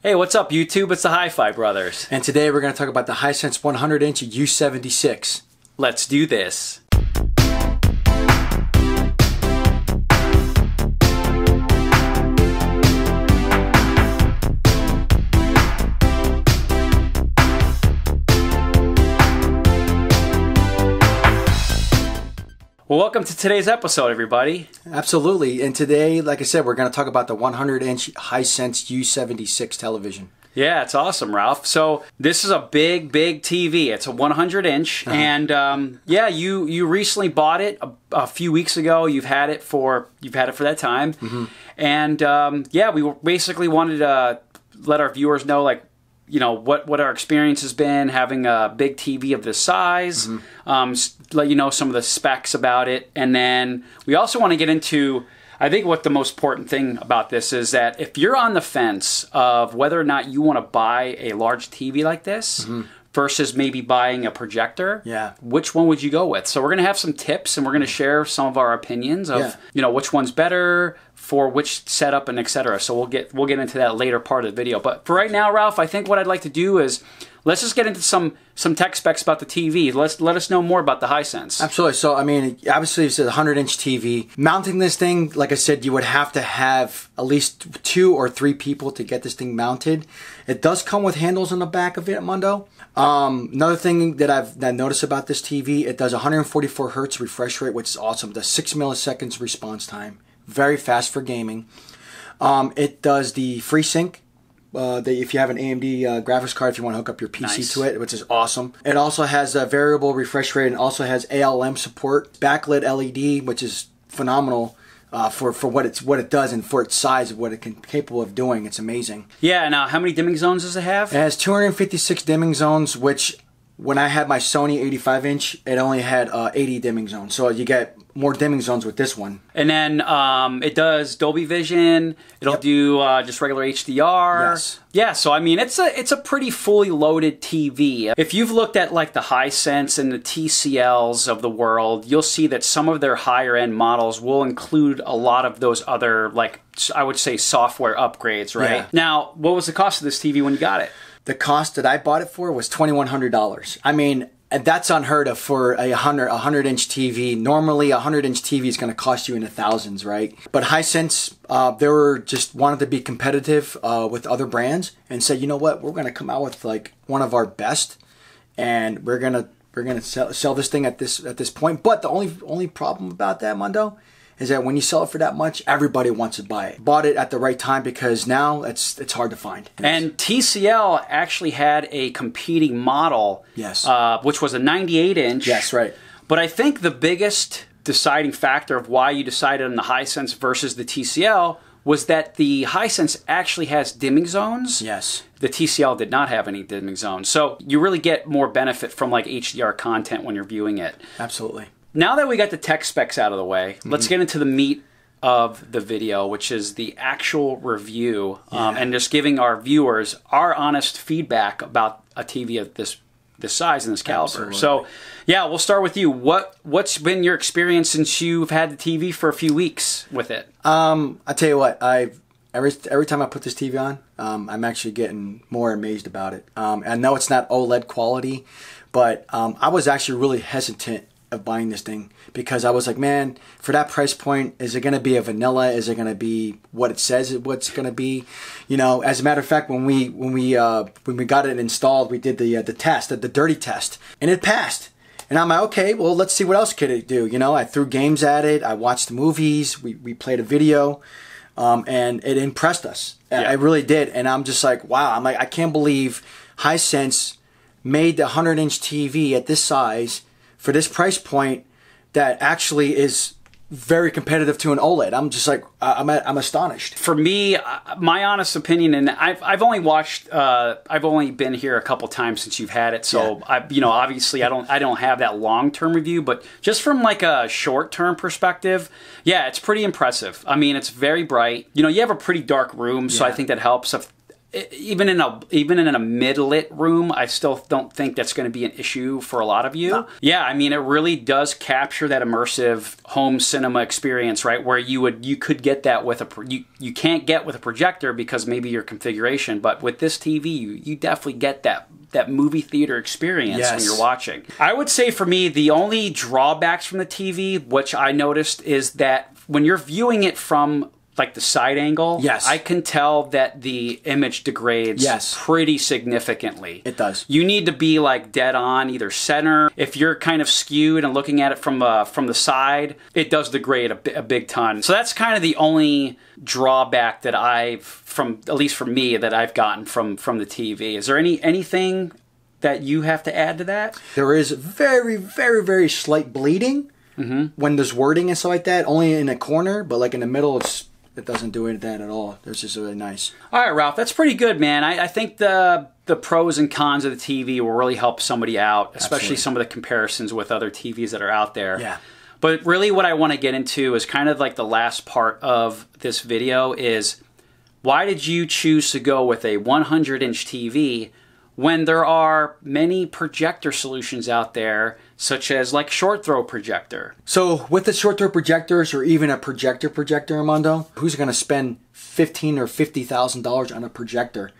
Hey, what's up YouTube? It's the HiFi Brothers. And today we're going to talk about the Hisense 100-inch U76. Let's do this. Well, welcome to today's episode, everybody. Absolutely. And today, like I said, we're going to talk about the 100-inch Hisense U76 television. Yeah, it's awesome, Ralph. So this is a big TV. It's a 100-inch, and yeah, you recently bought it a few weeks ago. You've had it for that time, and yeah, we basically wanted to let our viewers know, like, you know, what our experience has been having a big TV of this size. Let you know some of the specs about it, and then we also want to get into, I think what the most important thing about this is that if you're on the fence of whether or not you want to buy a large TV like this versus maybe buying a projector, which one would you go with? So we're going to have some tips, and we're going to share some of our opinions of you know, which one's better for which setup and etc. So we'll get into that later part of the video. But for right now, Ralph, I think what I'd like to do is let's just get into some tech specs about the TV. Let us know more about the Hisense. Absolutely. So, I mean, obviously it's a 100-inch TV. Mounting this thing, like I said, you would have to have at least 2 or 3 people to get this thing mounted. It does come with handles on the back of it, Mundo. Another thing that I've noticed about this TV, it does 144 hertz refresh rate, which is awesome. It does 6 milliseconds response time. Very fast for gaming. It does the FreeSync. If you have an AMD graphics card, if you want to hook up your PC to it, which is awesome. It also has a variable refresh rate and also has ALM support, backlit LED, which is phenomenal for what it does and for its size of what it can capable of doing. It's amazing. Yeah. Now, how many dimming zones does it have? It has 256 dimming zones, which when I had my Sony 85-inch, it only had 80 dimming zones. So you get more dimming zones with this one. And then it does Dolby Vision. It'll do just regular HDR. Yes. Yeah, so I mean, it's a pretty fully loaded TV. If you've looked at like the Hisense and the TCLs of the world, you'll see that some of their higher end models will include a lot of those other, like, I would say, software upgrades, right? Yeah. Now, what was the cost of this TV when you got it? The cost that I bought it for was $2,100. I mean, that's unheard of for a 100-inch TV. Normally, a 100-inch TV is going to cost you in the thousands, right? But Hisense, they were just wanted to be competitive with other brands and said, you know what, we're going to come out with like one of our best, and we're gonna sell this thing at this point. But the only problem about that, Mundo, is that when you sell it for that much, everybody wants to buy it. Bought it at the right time because now it's hard to find. And TCL actually had a competing model, which was a 98-inch. Yes, right. But I think the biggest deciding factor of why you decided on the Hisense versus the TCL was that the Hisense actually has dimming zones. Yes. The TCL did not have any dimming zones. So you really get more benefit from like HDR content when you're viewing it. Absolutely. Now that we got the tech specs out of the way, let's get into the meat of the video, which is the actual review, and just giving our viewers our honest feedback about a TV of this size and this caliber. Absolutely. So, yeah, we'll start with you. What's been your experience since you've had the TV for a few weeks with it? I tell you what, every time I put this TV on, I'm actually getting more amazed about it. I know it's not OLED quality, but I was actually really hesitant of buying this thing because I was like, man, for that price point, is it going to be a vanilla? Is it going to be what it says what's going to be? You know, as a matter of fact, when we got it installed, we did the test, the dirty test, and it passed. And I'm like, okay, well, let's see what else could it do. You know, I threw games at it, I watched movies, we played a video, and it impressed us. I really did. And I'm just like, wow, I'm like, I can't believe Hisense made the 100-inch TV at this size for this price point that actually is very competitive to an OLED. I'm just like, I'm astonished. For me, my honest opinion, and I've only watched, I've only been here a couple times since you've had it, so you know, obviously I don't have that long-term review, but just from like a short-term perspective, yeah, it's pretty impressive. I mean, it's very bright. You know, you have a pretty dark room, so I think that helps. even in a mid-lit room, I still don't think that's going to be an issue for a lot of you. No. Yeah, I mean, it really does capture that immersive home cinema experience, right? Where you could get that with you can't get with a projector because maybe your configuration, but with this TV, you definitely get that movie theater experience when you're watching. I would say for me, the only drawbacks from the TV, which I noticed, is that when you're viewing it from like the side angle, I can tell that the image degrades pretty significantly. It does. You need to be like dead on, either center. If you're kind of skewed and looking at it from the side, it does degrade a big ton. So that's kind of the only drawback that at least for me, that I've gotten from the TV. Is there anything that you have to add to that? There is very, very, very slight bleeding when there's wording and stuff like that, only in a corner, but like in the middle, it doesn't do that at all. It's just really nice. All right, Ralph, that's pretty good, man. I think the pros and cons of the TV will really help somebody out, especially some of the comparisons with other TVs that are out there. Yeah. But really what I want to get into is kind of like the last part of this video is, why did you choose to go with a 100-inch TV when there are many projector solutions out there, such as like short throw projector? So with the short throw projectors, or even a projector, Armando, who's going to spend $15,000 or $50,000 on a projector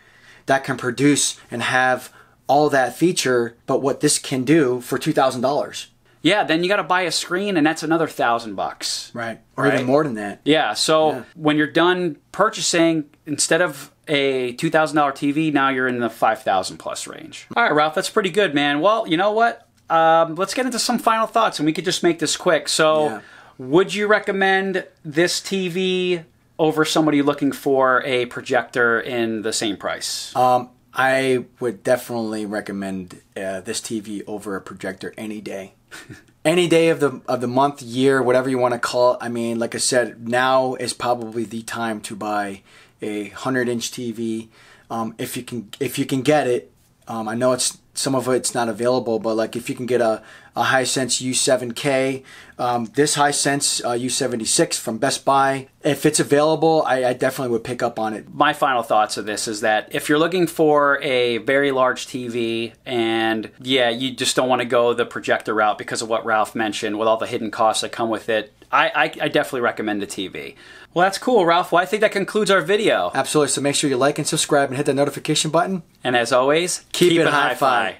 that can produce and have all that feature, but what this can do for $2,000? Yeah, then you got to buy a screen, and that's another $1,000. Right, or even more than that. Yeah, so when you're done purchasing, instead of a $2,000 TV, now you're in the $5,000 plus range. All right, Ralph, that's pretty good, man. Well, you know what? Let's get into some final thoughts, and we could just make this quick. So, would you recommend this TV over somebody looking for a projector in the same price? I would definitely recommend this TV over a projector any day. Any day of the month, year, whatever you want to call it. I mean, like I said, now is probably the time to buy a 100-inch TV. If you can get it. I know some of it's not available, but like if you can get a Hisense U7K, this Hisense U76 from Best Buy, if it's available, I definitely would pick up on it. My final thoughts of this is that if you're looking for a very large TV and you just don't want to go the projector route because of what Ralph mentioned with all the hidden costs that come with it, I definitely recommend the TV. Well, that's cool, Ralph. Well, I think that concludes our video. Absolutely. So make sure you like and subscribe and hit the notification button. And as always, keep it hi-fi.